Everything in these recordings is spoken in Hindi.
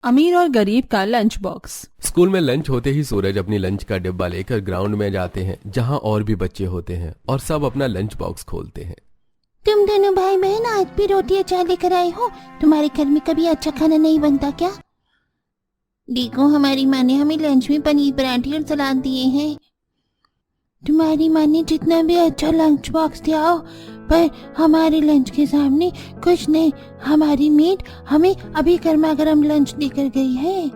अमीर और गरीब का लंच बॉक्स। स्कूल में लंच होते ही सूरज अपनी लंच का डिब्बा लेकर ग्राउंड में जाते हैं जहां और भी बच्चे होते हैं और सब अपना लंच बॉक्स खोलते हैं। तुम दोनों भाई बहन आज भी रोटी अचार लेकर आए हो? तुम्हारे घर में कभी अच्छा खाना नहीं बनता क्या? देखो, हमारी माँ ने हमें लंच में पनीर पराठे और सलाद दिए हैं। तुम्हारी माँ ने जितना भी अच्छा लंच बॉक्स दिया हो, पर हमारे लंच के सामने कुछ नहीं। हमारी मेड हमें अभी गर्मा गर्म लंच देकर गई है।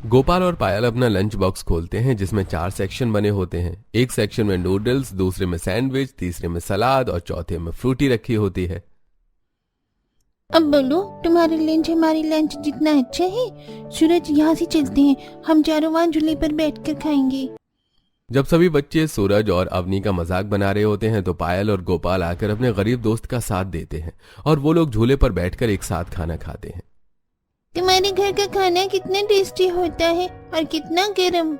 गोपाल और पायल अपना लंच बॉक्स खोलते हैं जिसमें 4 सेक्शन बने होते हैं। एक सेक्शन में नूडल्स, दूसरे में सैंडविच, तीसरे में सलाद और चौथे में फ्रूटी रखी होती है। अब बोलो, तुम्हारे लंच हमारे लंच जितना अच्छा है? सूरज, यहाँ से चलते हैं, हम चारों वहाँ झूले पर बैठकर खाएंगे। जब सभी बच्चे सूरज और अवनी का मजाक बना रहे होते हैं तो पायल और गोपाल आकर अपने गरीब दोस्त का साथ देते हैं और वो लोग झूले पर बैठकर एक साथ खाना खाते हैं। तुम्हारे घर का खाना कितना टेस्टी होता है और कितना गर्म।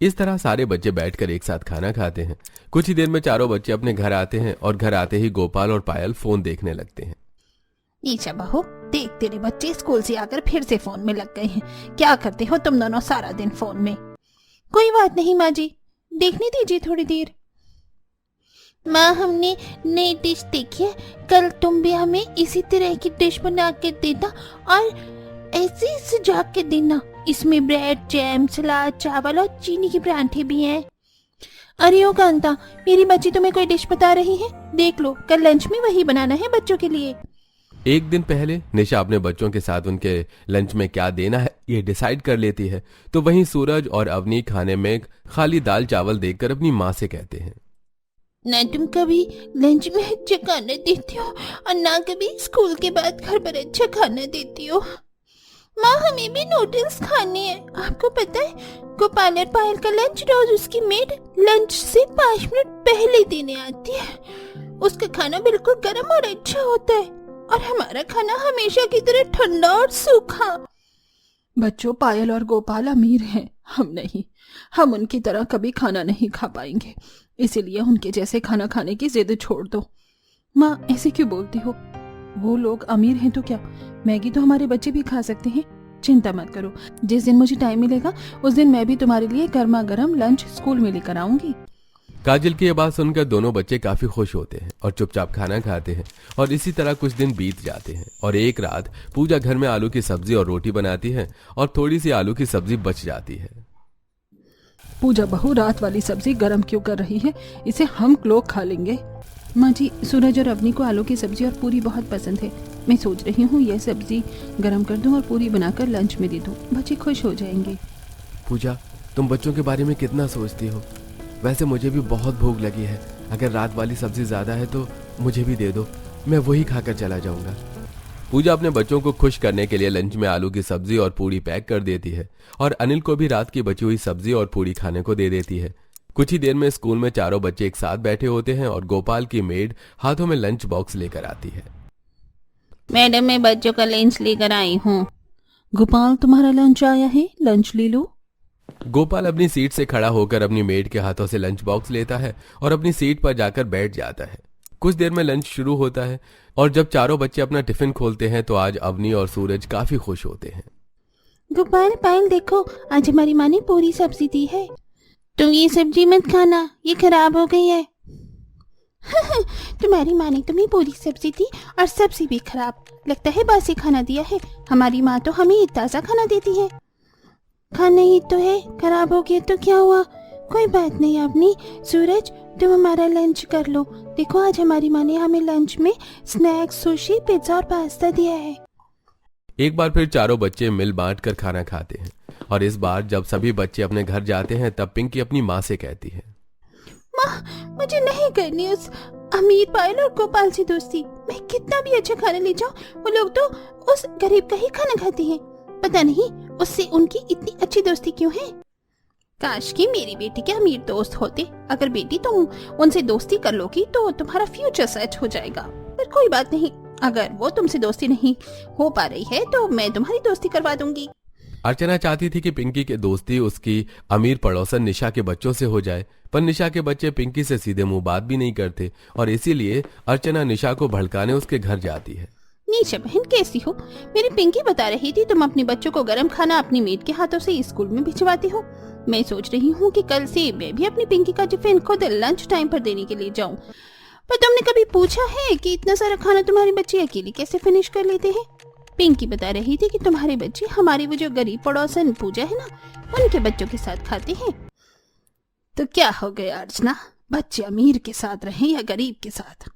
इस तरह सारे बच्चे बैठकर एक साथ खाना खाते हैं। कुछ ही देर में चारों बच्चे अपने घर आते हैं और घर आते ही गोपाल और पायल फोन देखने लगते हैं। नीचा बहू, देख तेरे बच्चे स्कूल से आकर फिर से फोन में लग गए हैं। क्या करते हो तुम दोनों सारा दिन फोन में? कोई बात नहीं माँ जी, देखने दीजिए थोड़ी देर। माँ, हमने नई डिश देखी है। कल तुम भी हमें इसी तरह की डिश बना के देना और ऐसे ही सजा के देना। इसमें ब्रेड, जैम, सलाद, चावल और चीनी के परांठे भी हैं। अरे ओ कांता, मेरी बच्ची तुम्हें कोई डिश बता रही है? देख लो, कल लंच में वही बनाना है बच्चों के लिए। एक दिन पहले निशा अपने बच्चों के साथ उनके लंच में क्या देना है ये डिसाइड कर लेती है। तो वहीं सूरज और अवनी खाने में खाली दाल चावल देखकर अपनी माँ से कहते हैं, ना तुम कभी लंच में अच्छा खाना देती हो और ना कभी स्कूल के बाद घर पर अच्छा खाना देती हो। माँ, हमें भी नूडल्स खाने हैं। आपको पता है, गोपाल और पायल का लंच रोज उसकी मेड लंच से 5 मिनट पहले देने आती है। उसका खाना बिल्कुल गर्म और अच्छा होता है और हमारा खाना हमेशा की तरह ठंडा और सूखा। बच्चों, पायल और गोपाल अमीर हैं, हम नहीं। हम उनकी तरह कभी खाना नहीं खा पाएंगे, इसीलिए उनके जैसे खाना खाने की जिद छोड़ दो। माँ, ऐसे क्यों बोलती हो? वो लोग अमीर हैं तो क्या, मैगी तो हमारे बच्चे भी खा सकते हैं। चिंता मत करो, जिस दिन मुझे टाइम मिलेगा उस दिन मैं भी तुम्हारे लिए गर्मा गर्म लंच स्कूल में लेकर आऊंगी। काजल की यह बात सुनकर दोनों बच्चे काफी खुश होते हैं और चुपचाप खाना खाते हैं। और इसी तरह कुछ दिन बीत जाते हैं और एक रात पूजा घर में आलू की सब्जी और रोटी बनाती है और थोड़ी सी आलू की सब्जी बच जाती है। पूजा बहू, रात वाली सब्जी गर्म क्यों कर रही है? इसे हम लोग खा लेंगे। माँ जी, सूरज और अवनी को आलू की सब्जी और पूरी बहुत पसंद है। मैं सोच रही हूँ यह सब्जी गर्म कर दूं और पूरी बनाकर लंच में दे दूं, बच्चे खुश हो जाएंगे। पूजा, तुम बच्चों के बारे में कितना सोचती हो? वैसे मुझे भी बहुत भूख लगी है। अगर रात वाली सब्जी ज्यादा है तो मुझे भी दे दो, मैं वही खाकर चला जाऊंगा। पूजा अपने बच्चों को खुश करने के लिए लंच में आलू की सब्जी और पूरी पैक कर देती है और अनिल को भी रात की बची हुई सब्जी और पूरी खाने को दे देती है। कुछ ही देर में स्कूल में चारों बच्चे एक साथ बैठे होते हैं और गोपाल की मेड हाथों में लंच बॉक्स लेकर आती है। मैडम, मैं बच्चों का लंच लेकर आई हूँ। गोपाल, तुम्हारा लंच आया है, लंच ले लो। गोपाल अपनी सीट से खड़ा होकर अपनी मेड के हाथों से लंच बॉक्स लेता है और अपनी सीट पर जाकर बैठ जाता है। कुछ देर में लंच शुरू होता है और जब चारों बच्चे अपना टिफिन खोलते हैं तो आज अवनी और सूरज काफी खुश होते हैं। गोपाल, पायल, देखो, आज हमारी माँ ने पूरी सब्जी दी है। तुम ये सब्जी मत खाना, ये खराब हो गई है। तुम्हारी माँ ने तुम्हें पूरी सब्जी दी और सब्जी भी खराब। लगता है बासी खाना दिया है। हमारी माँ तो हमें ताज़ा खाना देती है। खाना ही तो है, खराब हो गया तो क्या हुआ? कोई बात नहीं। अपनी सूरज, तुम हमारा लंच कर लो। देखो, आज हमारी माँ ने हमें लंच में स्नैक्स, सुशी, पिज्जा और पास्ता दिया है। एक बार फिर चारों बच्चे मिल बांट कर खाना खाते हैं और इस बार जब सभी बच्चे अपने घर जाते हैं तब पिंकी अपनी माँ से कहती है, माँ, मुझे नहीं करनी उस अमीर पायल और गोपाल से दोस्ती। मैं कितना भी अच्छा खाना ले जाऊं, वो लोग तो उस गरीब का ही खाना खाते हैं। पता नहीं उससे उनकी इतनी अच्छी दोस्ती क्यों है। काश कि मेरी बेटी के अमीर दोस्त होते। अगर बेटी तुम उनसे दोस्ती कर लोगी तो तुम्हारा फ्यूचर सेट हो जाएगा। पर कोई बात नहीं, अगर वो तुमसे दोस्ती नहीं हो पा रही है तो मैं तुम्हारी दोस्ती करवा दूंगी। अर्चना चाहती थी कि पिंकी के दोस्ती उसकी अमीर पड़ोसन निशा के बच्चों से हो जाए, पर निशा के बच्चे पिंकी से सीधे मुंह बात भी नहीं करते और इसीलिए अर्चना निशा को भड़काने उसके घर जाती है। निशा बहन कैसी हो? मेरी पिंकी बता रही थी तुम अपने बच्चों को गरम खाना अपनी मेड के हाथों से स्कूल में भिजवाती हो। मैं सोच रही हूँ कि कल से मैं भी अपनी पिंकी का टिफिन खुद लंच टाइम पर देने के लिए जाऊँ। पर तुमने कभी पूछा है कि इतना सारा खाना तुम्हारे बच्चे अकेले कैसे फिनिश कर लेते हैं? पिंकी बता रही थी कि तुम्हारे बच्चे हमारी वो जो गरीब पड़ोसन पूजा है ना, उनके बच्चों के साथ खाते हैं। तो क्या हो गया अर्चना, बच्चे अमीर के साथ रहें या गरीब के साथ?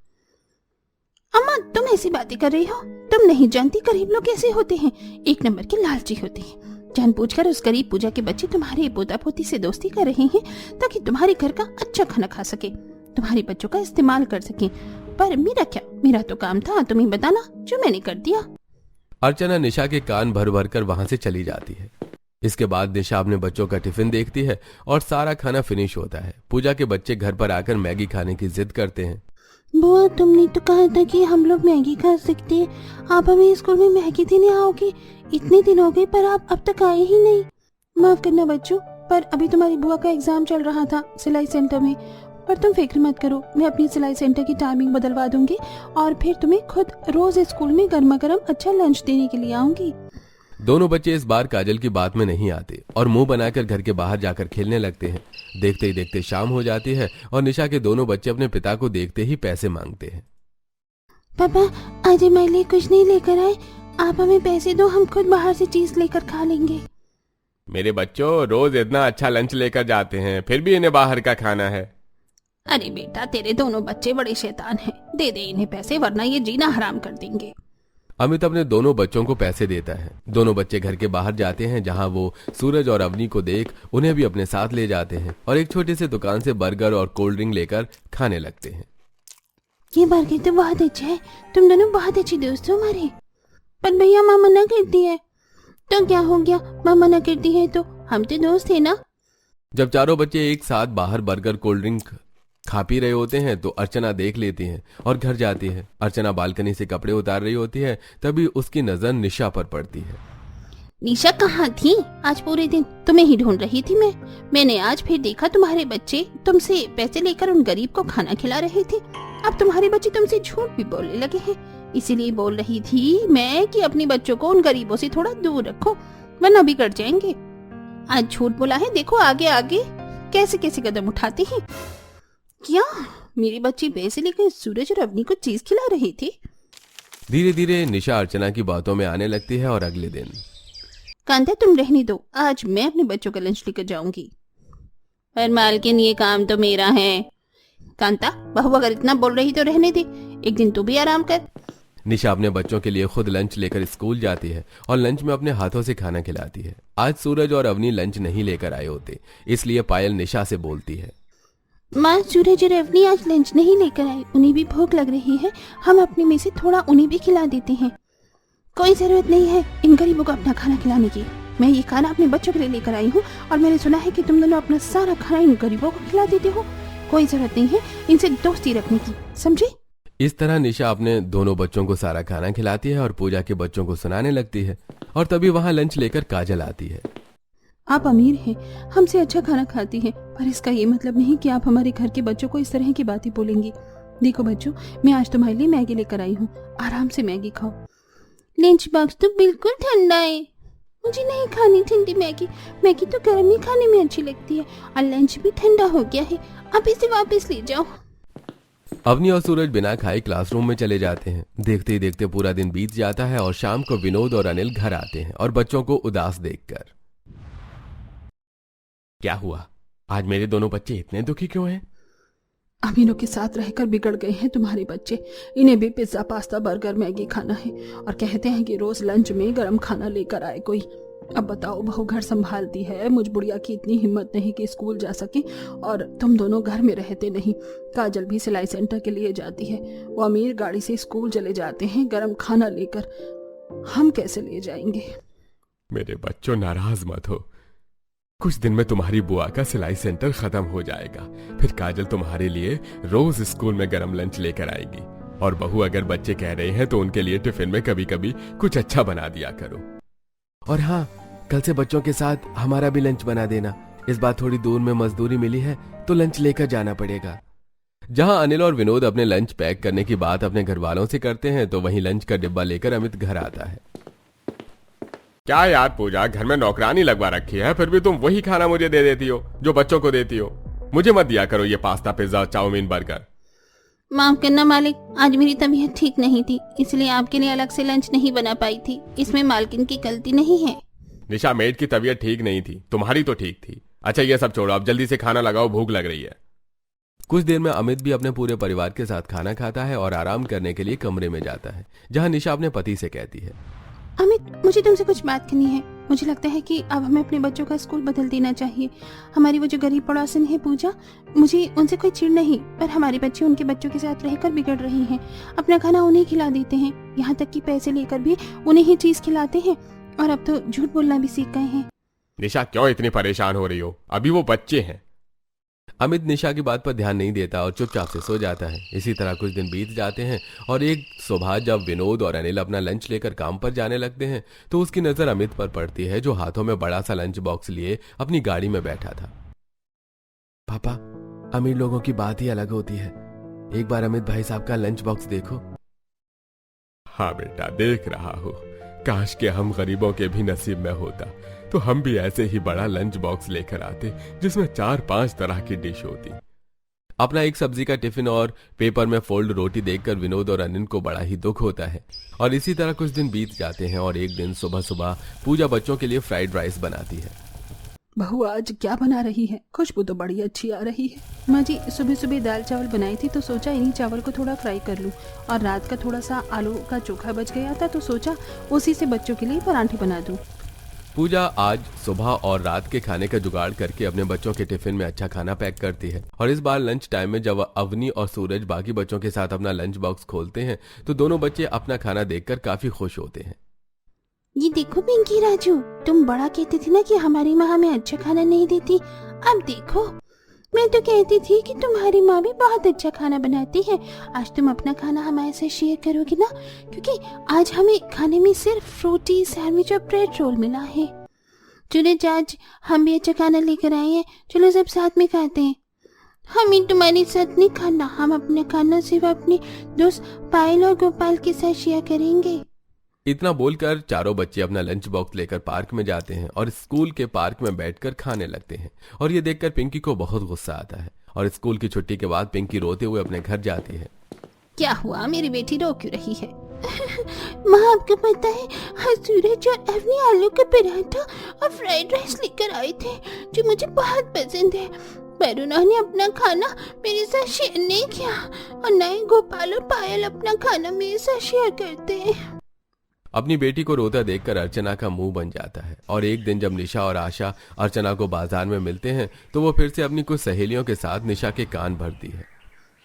अम्मा तुम ऐसी बातें कर रही हो? तुम नहीं जानती गरीब लोग कैसे होते हैं, एक नंबर के लालची होते हैं। जानबूझकर उस गरीब पूजा के बच्चे तुम्हारे पोता पोती से दोस्ती कर रहे हैं ताकि तुम्हारे घर का अच्छा खाना खा सके, तुम्हारे बच्चों का इस्तेमाल कर सके। पर मेरा क्या, मेरा तो काम था तुम्हें बताना, जो मैंने कर दिया। अर्चना निशा के कान भर भर कर वहां से चली जाती है। इसके बाद निशा अपने बच्चों का टिफिन देखती है और सारा खाना फिनिश होता है। पूजा के बच्चे घर पर आकर मैगी खाने की जिद करते हैं। बुआ तुमने तो कहा था कि हम लोग मैगी खा सकते हैं, आप हमें स्कूल में मैगी देने आओगे? इतने दिन हो गए पर आप अब तक आए ही नहीं। माफ करना बच्चों, पर अभी तुम्हारी बुआ का एग्जाम चल रहा था सिलाई सेंटर में। पर तुम फिक्र मत करो, मैं अपनी सिलाई सेंटर की टाइमिंग बदलवा दूंगी और फिर तुम्हें खुद रोज स्कूल में गर्मा गर्म अच्छा लंच देने के लिए आऊंगी। दोनों बच्चे इस बार काजल की बात में नहीं आते और मुंह बनाकर घर के बाहर जाकर खेलने लगते हैं। देखते ही देखते शाम हो जाती है और निशा के दोनों बच्चे अपने पिता को देखते ही पैसे मांगते हैं। पापा आज हमारे लिए कुछ नहीं लेकर आए, आप हमें पैसे दो, हम खुद बाहर से चीज लेकर खा लेंगे। मेरे बच्चों रोज इतना अच्छा लंच लेकर जाते हैं, फिर भी इन्हें बाहर का खाना है। अरे बेटा तेरे दोनों बच्चे बड़े शैतान हैं, दे दे इन्हें पैसे वरना ये जीना हराम कर देंगे। अमित अपने दोनों बच्चों को पैसे देता है। दोनों बच्चे घर के बाहर जाते हैं जहां वो सूरज और अवनी को देख उन्हें भी अपने साथ ले जाते हैं और एक छोटी सी दुकान से बर्गर और कोल्ड ड्रिंक लेकर खाने लगते हैं। ये बर्गर तो बहुत अच्छा है, तुम दोनों बहुत अच्छे दोस्त हो हमारे। पर भैया माँ मना करती है। तो क्या हो गया, माँ मना करती है तो हम तो दोस्त है ना। जब चारों बच्चे एक साथ बाहर बर्गर कोल्ड ड्रिंक खा पी रहे होते हैं तो अर्चना देख लेती है और घर जाती है। अर्चना बालकनी से कपड़े उतार रही होती है, तभी उसकी नजर निशा पर पड़ती है। निशा कहाँ थी? आज पूरे दिन तुम्हें ही ढूंढ रही थी मैंने आज फिर देखा तुम्हारे बच्चे तुमसे पैसे लेकर उन गरीब को खाना खिला रहे थे। अब तुम्हारे बच्चे तुमसे झूठ भी बोलने लगे हैं, इसीलिए बोल रही थी मैं कि अपने बच्चों को उन गरीबों से थोड़ा दूर रखो वरना बिगड़ जाएंगे। आज झूठ बोला है, देखो आगे आगे कैसे कैसे कदम उठाते हैं। क्या मेरे बच्चे पैसे लेकर सूरज और अवनी को चीज खिला रहे थे? धीरे धीरे निशा अर्चना की बातों में आने लगती है और अगले दिन कांता तुम रहने दो, आज मैं अपने बच्चों का लंच लेकर जाऊंगी। पर मालकिन ये काम तो मेरा है। कांता बहू अगर इतना बोल रही तो रहने दे, एक दिन तू भी आराम कर। निशा अपने बच्चों के लिए खुद लंच लेकर स्कूल जाती है और लंच में अपने हाथों से खाना खिलाती है। आज सूरज और अवनी लंच नहीं लेकर आए होते, इसलिए पायल निशा से बोलती है। माँ सूरज और अवनी आज लंच नहीं लेकर आए, उन्हें भी भूख लग रही है, हम अपने में से थोड़ा उन्हें भी खिला देते हैं। कोई जरूरत नहीं है इन गरीबों को अपना खाना खिलाने की, मैं ये खाना अपने बच्चों के लिए लेकर आई हूँ और मैंने सुना है कि तुम दोनों अपना सारा खाना इन गरीबों को खिला देते हो। कोई जरूरत नहीं है इनसे दोस्ती रखने की, समझे? इस तरह निशा अपने दोनों बच्चों को सारा खाना खिलाती है और पूजा के बच्चों को सुनाने लगती है। और तभी वहां लंच लेकर काजल आती है। आप अमीर हैं, हमसे अच्छा खाना खाती हैं, पर इसका ये मतलब नहीं कि आप हमारे घर के बच्चों को इस तरह की बातें बोलेंगी। देखो बच्चों, मैं आज तुम्हारे लिए मैगी लेकर आई हूँ, आराम से मैगी खाओ। लंच बॉक्स तो बिल्कुल ठंडा है, मुझे नहीं खानी ठंडी मैगी, मैगी तो गर्म ही खाने में अच्छी लगती है और लंच भी ठंडा हो गया है, अब इसे वापस ले जाओ। अवनी और सूरज बिना खाए क्लासरूम में चले जाते हैं। देखते ही देखते पूरा दिन बीत जाता है और शाम को विनोद और अनिल घर आते हैं और बच्चों को उदास देखकर। क्या हुआ, आज मेरे दोनों बच्चे इतने दुखी क्यों हैं? अमीरों के साथ रहकर बिगड़ गए हैं तुम्हारे बच्चे। इन्हें भी पिज्जा पास्ता बर्गर मैगी खाना है और कहते हैं कि रोज लंच में गर्म खाना लेकर आए कोई। अब बताओ, बहू घर संभालती है, मुझ बुढ़िया की इतनी हिम्मत नहीं कि स्कूल जा सके और तुम दोनों घर में रहते नहीं। काजल भी सिलाई सेंटर के लिए जाती है, वो अमीर गाड़ी से स्कूल चले जाते हैं गर्म खाना लेकर, हम कैसे ले जाएंगे? मेरे बच्चों नाराज मत हो, कुछ दिन में तुम्हारी बुआ का सिलाई सेंटर खत्म हो जाएगा, फिर काजल तुम्हारे लिए रोज स्कूल में गरम लंच लेकर आएगी। और बहू अगर बच्चे कह रहे हैं तो उनके लिए टिफिन में कभी कभी कुछ अच्छा बना दिया करो। और हाँ, कल से बच्चों के साथ हमारा भी लंच बना देना। इस बार थोड़ी दूर में मजदूरी मिली है तो लंच लेकर जाना पड़ेगा। जहां अनिल और विनोद अपने लंच पैक करने की बात अपने घर वालों से करते हैं तो वहीं लंच का डिब्बा लेकर अमित घर आता है। क्या यार पूजा, घर में नौकरानी लगवा रखी है, फिर भी तुम वही खाना मुझे दे देती हो जो बच्चों को देती हो। मुझे मत दिया करो ये पास्ता, पिज्जा, चाउमीन, बर्गर। माफ करना मालिक, आज मेरी तबीयत ठीक नहीं थी, इसलिए आपके लिए अलग से लंच नहीं बना पाई थी। इसमें मालकिन की गलती नहीं है। निशा, मेड की तबीयत ठीक नहीं थी, तुम्हारी तो ठीक थी। अच्छा ये सब छोड़ो, अब जल्दी से खाना लगाओ, भूख लग रही है। कुछ देर में अमित भी अपने पूरे परिवार के साथ खाना खाता है और आराम करने के लिए कमरे में जाता है, जहां निशा अपने पति से कहती है, अमित, मुझे तुमसे कुछ बात करनी है। मुझे लगता है कि अब हमें अपने बच्चों का स्कूल बदल देना चाहिए। हमारी वो जो गरीब पड़ोसन है पूजा, मुझे उनसे कोई चिढ़ नहीं, पर हमारे बच्चे उनके बच्चों के साथ रहकर बिगड़ रहे हैं। अपना खाना उन्हें खिला देते हैं, यहाँ तक कि पैसे लेकर भी उन्हें ही चीज खिलाते हैं, और अब तो झूठ बोलना भी सीख गए हैं। निशा, क्यों इतनी परेशान हो रही हो? अभी वो बच्चे हैं। अमित निशा की बात पर ध्यान नहीं देता और चुपचाप से सो जाता है। इसी तरह कुछ दिन बीत जाते हैं और एक सुबह जब विनोद और अनिल अपना लंच लेकर काम पर जाने लगते हैं तो उसकी नजर अमित पर पड़ती है, जो हाथों में बड़ा सा लंच बॉक्स लिए अपनी गाड़ी में बैठा था। पापा, अमीर लोगों की बात ही अलग होती है। एक बार अमित भाई साहब का लंच बॉक्स देखो। हाँ बेटा, देख रहा हूँ। काश के हम गरीबों के भी नसीब में होता तो हम भी ऐसे ही बड़ा लंच बॉक्स लेकर आते जिसमें 4-5 तरह की डिश होती। अपना एक सब्जी का टिफिन और पेपर में फोल्ड रोटी देखकर विनोद और अनिल को बड़ा ही दुख होता है। और इसी तरह कुछ दिन बीत जाते हैं और एक दिन सुबह सुबह पूजा बच्चों के लिए फ्राइड राइस बनाती है। बहू आज क्या बना रही है? खुशबू तो बड़ी अच्छी आ रही है। माँ जी, सुबह सुबह दाल चावल बनाई थी तो सोचा इन्हीं चावल को थोड़ा फ्राई कर लूं, और रात का थोड़ा सा आलू का चोखा बच गया था तो सोचा उसी से बच्चों के लिए पराठे बना दूं। पूजा आज सुबह और रात के खाने का जुगाड़ करके अपने बच्चों के टिफिन में अच्छा खाना पैक करती है। और इस बार लंच टाइम में जब अवनी और सूरज बाकी बच्चों के साथ अपना लंच बॉक्स खोलते हैं तो दोनों बच्चे अपना खाना देखकर काफी खुश होते हैं। ये देखो पिंकी, राजू, तुम बड़ा कहते थे ना कि हमारी माँ हमें अच्छा खाना नहीं देती। अब देखो, मैं तो कहती थी कि तुम्हारी माँ भी बहुत अच्छा खाना बनाती है। आज तुम अपना खाना हमारे साथ शेयर करोगी ना, क्योंकि आज हमें खाने में सिर्फ रोटी, सैंडविच और ब्रेड रोल मिला है। चलो आज हम भी अच्छा खाना लेकर आए हैं, चलो सब साथ में खाते हैं। हमें तुम्हारे साथ नहीं खाना, हम अपना खाना सिर्फ अपने दोस्त पायल और गोपाल के साथ शेयर करेंगे। इतना बोलकर चारों बच्चे अपना लंच बॉक्स लेकर पार्क में जाते हैं और स्कूल के पार्क में बैठकर खाने लगते हैं। और ये देखकर पिंकी को बहुत गुस्सा आता है और स्कूल की छुट्टी के बाद पिंकी रोते हुए अपने घर जाती है। क्या हुआ, मेरी बेटी रो क्यों रही है? माँ, आपको पता है, आज सूरज और अवनी आलू का पराठा और फ्राइड राइस लेकर आए थे जो मुझे बहुत पसंद है, पर उन्होंने अपना खाना मेरे साथ शेयर नहीं किया, और न ही गोपाल और पायल अपना खाना मेरे साथ शेयर करते हैं। अपनी बेटी को रोता देखकर अर्चना का मुंह बन जाता है। और एक दिन जब निशा और आशा अर्चना को बाजार में मिलते हैं तो वो फिर से अपनी कुछ सहेलियों के साथ निशा के कान भरती है।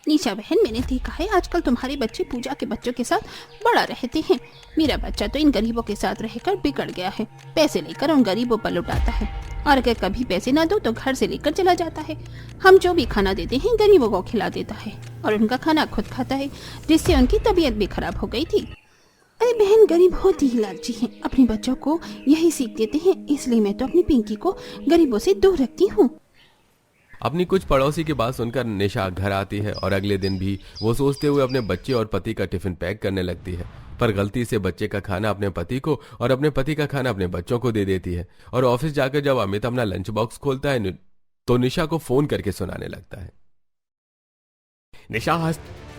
निशा बहन, मैंने देखा है आजकल तुम्हारे बच्चे पूजा के बच्चों के साथ बड़ा रहते हैं। मेरा बच्चा तो इन गरीबों के साथ रहकर बिगड़ गया है। पैसे लेकर उन गरीबों पर लुटाता है, और अगर कभी पैसे ना दो तो घर से लेकर चला जाता है। हम जो भी खाना देते हैं गरीबों को खिला देता है, और उनका खाना खुद खाता है, जिससे उनकी तबीयत भी खराब हो गई थी। अरे बहन, गरीब होती ही लालची हैं, अपने बच्चों को यही सीख देते हैं, इसलिए मैं तो अपनी पिंकी को गरीबों से दूर रखती हूँ। अपनी कुछ पड़ोसी की बात सुनकर निशा घर आती है और अगले दिन भी वो सोचते हुए अपने बच्चे और पति का टिफिन पैक करने लगती है, पर गलती से बच्चे का खाना अपने पति को और अपने पति का खाना अपने बच्चों को दे देती है। और ऑफिस जाकर जब अमित अपना लंच बॉक्स खोलता है तो निशा को फोन करके सुनाने लगता है। निशा, आज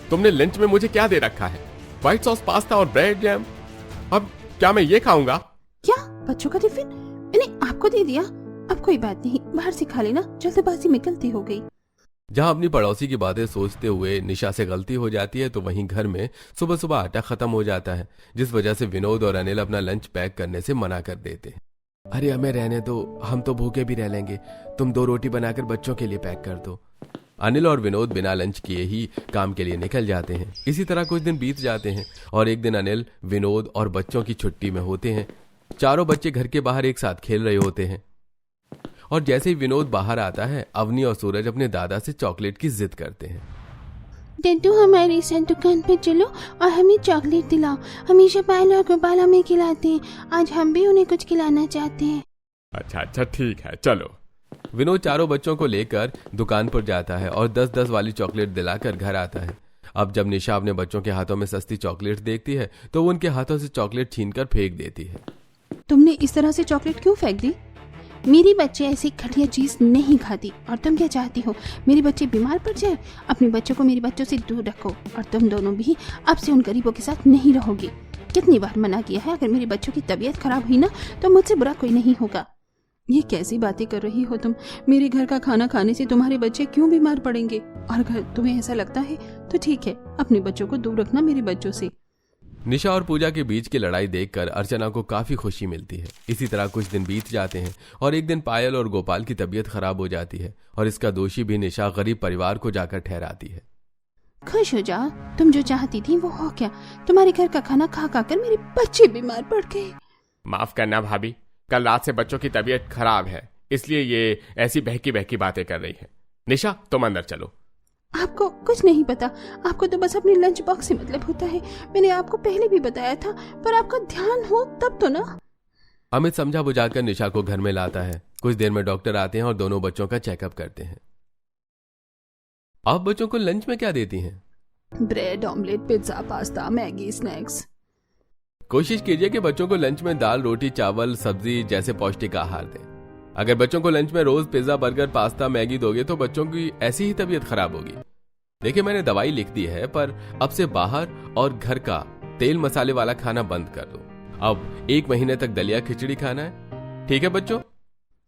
तुमने लंच में मुझे क्या दे रखा है? व्हाइट सॉस पास्ता और ब्रेड जैम। अब क्या मैं ये खाऊंगा? क्या बच्चों का टिफिन मैंने आपको दे दिया? अब कोई बात नहीं, बाहर से खा लेना, जल्दबाजी में गलती हो गई। जहां अपनी पड़ोसी की बातें सोचते हुए निशा से गलती हो जाती है तो वहीं घर में सुबह सुबह आटा खत्म हो जाता है, जिस वजह से विनोद और अनिल अपना लंच पैक करने से मना कर देते हैं। अरे हमें रहने दो, हम तो भूखे भी रह लेंगे, तुम 2 रोटी बनाकर बच्चों के लिए पैक कर दो। अनिल और विनोद बिना लंच किए ही काम के लिए निकल जाते हैं। इसी तरह कुछ दिन बीत जाते हैं और एक दिन अनिल, विनोद और बच्चों की छुट्टी में होते हैं। चारों बच्चे घर के बाहर एक साथ खेल रहे होते हैं और जैसे ही विनोद बाहर आता है, अवनी और सूरज अपने दादा से चॉकलेट की जिद करते हैं। डड्डू, हमारे साथ दुकान पर चलो और हमें चॉकलेट दिलाओ। हमेशा पायल और गोपाल हमें खिलाते हैं, आज हम भी उन्हें कुछ खिलाना चाहते हैं। अच्छा ठीक है, चलो। विनोद चारों बच्चों को लेकर दुकान पर जाता है और 10-10 वाली चॉकलेट दिलाकर घर आता है। अब जब निशा अपने बच्चों के हाथों में सस्ती चॉकलेट देखती है तो वो उनके हाथों से चॉकलेट छीनकर फेंक देती है। तुमने इस तरह से चॉकलेट क्यों फेंक दी? मेरी बच्चे ऐसी घटिया चीज नहीं खाती। और तुम क्या चाहती हो, मेरे बच्चे बीमार पड़ जाए? अपने बच्चों को मेरे बच्चों से दूर रखो और तुम दोनों भी अब से उन गरीबों के साथ नहीं रहोगी। कितनी बार मना किया है, अगर मेरे बच्चों की तबीयत खराब हुई ना तो मुझसे बुरा कोई नहीं होगा। ये कैसी बातें कर रही हो तुम? मेरे घर का खाना खाने से तुम्हारे बच्चे क्यों बीमार पड़ेंगे? और अगर तुम्हें ऐसा लगता है तो ठीक है, अपने बच्चों को दूर रखना मेरे बच्चों से। निशा और पूजा के बीच की लड़ाई देखकर अर्चना को काफी खुशी मिलती है। इसी तरह कुछ दिन बीत जाते हैं और एक दिन पायल और गोपाल की तबीयत खराब हो जाती है और इसका दोषी भी निशा गरीब परिवार को जाकर ठहराती है। खुश हो जाओ, तुम जो चाहती थी वो हो गया। तुम्हारे घर का खाना खा खा कर मेरे बच्चे बीमार पड़ गए। माफ करना भाभी, कल रात से बच्चों की तबीयत खराब है, इसलिए ये ऐसी बहकी बहकी बातें कर रही है। निशा तुम अंदर चलो। आपको कुछ नहीं पता, आपको तो बस अपने लंच बॉक्स से मतलब होता है। मैंने आपको पहले भी बताया था, पर आपका ध्यान हो तब तो ना। अमित समझा बुझाकर निशा को घर में लाता है। कुछ देर में डॉक्टर आते हैं और दोनों बच्चों का चेकअप करते हैं। आप बच्चों को लंच में क्या देती हैं? Bread, omelette, pizza, pasta, Maggi, snacks. कोशिश कीजिए कि बच्चों को लंच में दाल, रोटी, चावल, सब्जी जैसे पौष्टिक आहार दें। अगर बच्चों को लंच में रोज पिज्जा, बर्गर, पास्ता, मैगी दोगे तो बच्चों की ऐसी ही तबीयत खराब होगी। देखिए मैंने दवाई लिख दी है, पर अब से बाहर और घर का तेल मसाले वाला खाना बंद कर दो। अब 1 महीने तक दलिया खिचड़ी खाना है, ठीक है बच्चों?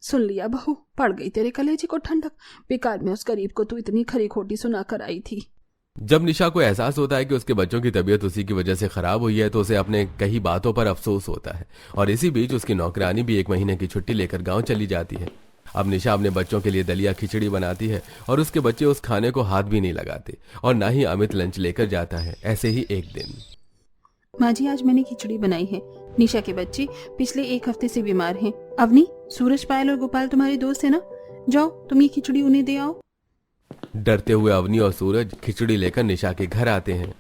सुन लिया बहू, पड़ गई तेरे कलेजे को ठंडक। बेकार में उस गरीब को तू इतनी खरी खोटी सुना कर आई थी। जब निशा को एहसास होता है कि उसके बच्चों की तबीयत उसी की वजह से खराब हुई है तो उसे अपने कई बातों पर अफसोस होता है और इसी बीच उसकी नौकरानी भी 1 महीने की छुट्टी लेकर गांव चली जाती है। अब निशा अपने बच्चों के लिए दलिया खिचड़ी बनाती है और उसके बच्चे उस खाने को हाथ भी नहीं लगाते और ना ही अमित लंच लेकर जाता है। ऐसे ही एक दिन, माँ जी आज मैंने खिचड़ी बनाई है। निशा के बच्चे पिछले 1 हफ्ते से बीमार हैं। अवनी, सूरज, पायल और गोपाल तुम्हारे दोस्त है ना? जाओ तुम ये खिचड़ी उन्हें दे आओ। डरते हुए अवनी और सूरज खिचड़ी लेकर निशा के घर आते हैं।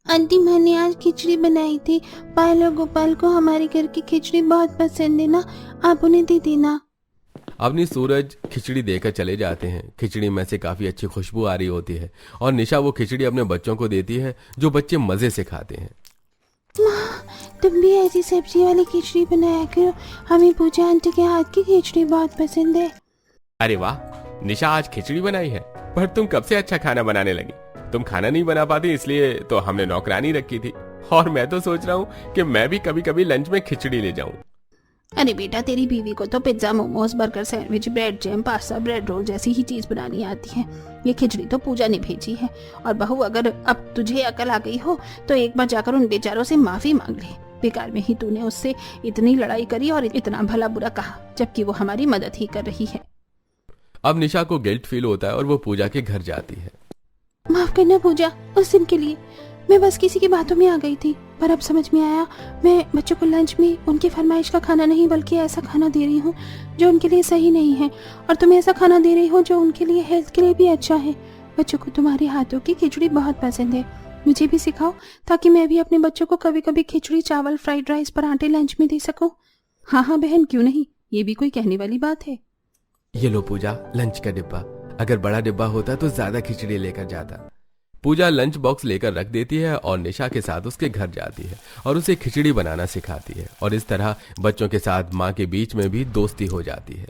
आंटी मैंने आज खिचड़ी बनाई थी, पायल और गोपाल को हमारे घर की खिचड़ी बहुत पसंद है ना, आप उन्हें दे देना। अवनी, सूरज खिचड़ी देकर चले जाते हैं। खिचड़ी में से काफी अच्छी खुशबू आ रही होती है और निशा वो खिचड़ी अपने बच्चों को देती है जो बच्चे मजे से खाते हैं। माँ, तुम भी ऐसी सब्जी वाली खिचड़ी बनाया करो, हमें पूजा आंटी के हाथ की खिचड़ी बहुत पसंद है। अरे वाह, निशा आज खिचड़ी बनाई है, पर तुम कब से अच्छा खाना बनाने लगी? तुम खाना नहीं बना पाती इसलिए तो हमने नौकरानी रखी थी, और मैं तो सोच रहा हूँ कि मैं भी कभी कभी लंच में खिचड़ी ले जाऊं। अरे बेटा, तेरी बीवी को तो pizza, momos, burger, sandwich, bread jam, pasta, bread roll जैसी ही चीज बनानी आती है। ये खिचड़ी तो पूजा ने भेजी है। और बहू, अगर अब तुझे अकल आ गई हो तो एक बार जाकर उन बेचारों से माफी मांग ले। बेकार में ही तूने उससे इतनी लड़ाई करी और इतना भला बुरा कहा, जबकि वो हमारी मदद ही कर रही है। अब निशा को गिल्ट फील होता है और वो पूजा के घर जाती है। माफ करना पूजा, उस दिन के लिए मैं बस किसी की बातों में आ गई थी, पर अब समझ में आया मैं बच्चों को लंच में उनकी फरमाइश का खाना नहीं बल्कि ऐसा खाना दे रही हूँ जो उनके लिए सही नहीं है, और तुम ऐसा खाना दे रही हो जो उनके लिए हेल्थ के लिए भी अच्छा है। बच्चों को तुम्हारे हाथों की खिचड़ी बहुत पसंद है, मुझे भी सिखाओ ताकि मैं भी अपने बच्चों को कभी कभी खिचड़ी, चावल, फ्राइड राइस, पराठे लंच में दे सकूं। हाँ हाँ बहन, क्यों नहीं, ये भी कोई कहने वाली बात है। ये लो पूजा, लंच का डिब्बा। अगर बड़ा डिब्बा होता तो ज्यादा खिचड़ी लेकर जाता। पूजा लंच बॉक्स लेकर रख देती है और निशा के साथ उसके घर जाती है और उसे खिचड़ी बनाना सिखाती है, और इस तरह बच्चों के साथ माँ के बीच में भी दोस्ती हो जाती है।